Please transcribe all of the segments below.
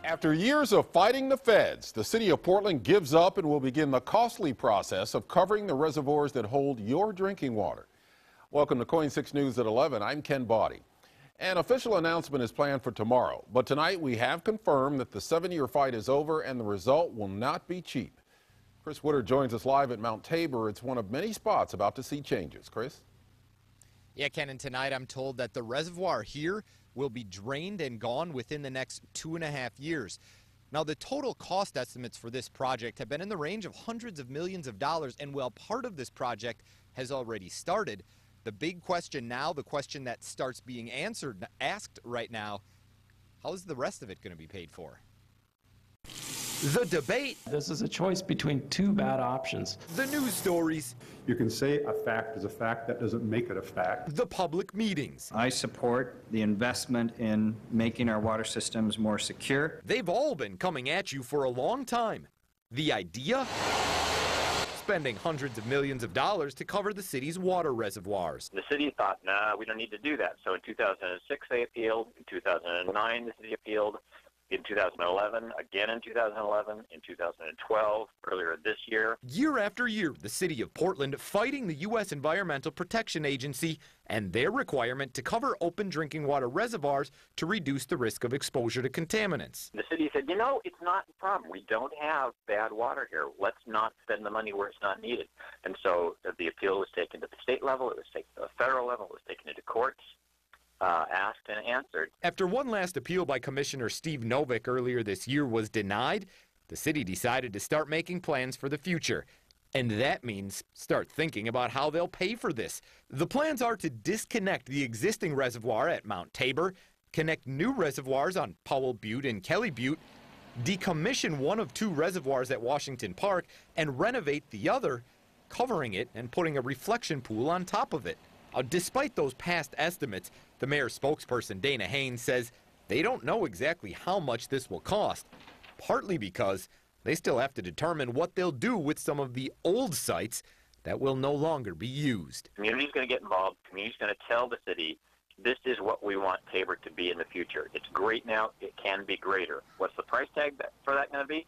After years of fighting the feds, the city of Portland gives up and will begin the costly process of covering the reservoirs that hold your drinking water. Welcome to KOIN 6 News at 11. I'm Ken Bawdy. An official announcement is planned for tomorrow, but tonight we have confirmed that the 7-year fight is over and the result will not be cheap. Chris Woodard joins us live at Mount Tabor. It's one of many spots about to see changes. Chris? Yeah, Ken, and tonight I'm told that the reservoir here will be drained and gone within the next 2.5 years. Now, the total cost estimates for this project have been in the range of hundreds of millions of dollars, and while part of this project has already started, the big question now, the question that starts being asked right now, how is the rest of it going to be paid for? The debate. This is a choice between two bad options. The news stories. You can say a fact is a fact. That doesn't make it a fact. The public meetings. I support the investment in making our water systems more secure. They've all been coming at you for a long time. The idea? Spending hundreds of millions of dollars to cover the city's water reservoirs. The city thought, nah, we don't need to do that. So in 2006, they appealed. In 2009, the city appealed. In 2011, again in 2011, in 2012, earlier this year. Year after year, the city of Portland fighting the U.S. Environmental Protection Agency and their requirement to cover open drinking water reservoirs to reduce the risk of exposure to contaminants. The city said, you know, it's not a problem. We don't have bad water here. Let's not spend the money where it's not needed. And so the appeal was taken to the state level, it was taken to the federal level, it was taken into courts. Asked and answered. After one last appeal by Commissioner Steve Novick earlier this year was denied, the city decided to start making plans for the future. And that means start thinking about how they'll pay for this. The plans are to disconnect the existing reservoir at Mount Tabor, connect new reservoirs on Powell Butte and Kelly Butte, decommission one of two reservoirs at Washington Park, and renovate the other, covering it and putting a reflection pool on top of it. Despite those past estimates, the mayor's spokesperson, Dana Haynes, says they don't know exactly how much this will cost, partly because they still have to determine what they'll do with some of the old sites that will no longer be used. The community's going to get involved. The community's going to tell the city, this is what we want Tabor to be in the future. It's great now. It can be greater. What's the price tag for that going to be?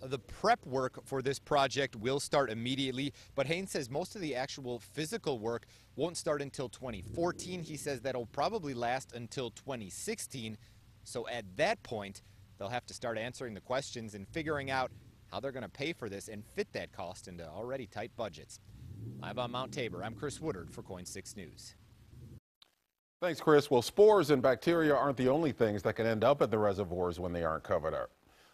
The prep work for this project will start immediately, but Haynes says most of the actual physical work won't start until 2014. He says that'll probably last until 2016. So at that point, they'll have to start answering the questions and figuring out how they're going to pay for this and fit that cost into already tight budgets. Live on Mount Tabor, I'm Chris Woodard for KOIN 6 News. Thanks, Chris. Well, spores and bacteria aren't the only things that can end up in the reservoirs when they aren't covered up.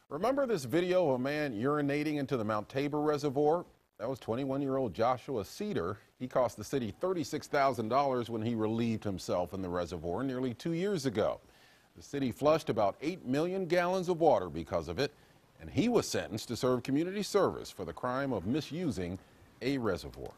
Remember this video of a man urinating into the Mount Tabor reservoir? That was 21-year-old Joshua Cedar. He cost the city $36,000 when he relieved himself in the reservoir nearly 2 years ago. The city flushed about 8 million gallons of water because of it, and he was sentenced to serve community service for the crime of misusing a reservoir.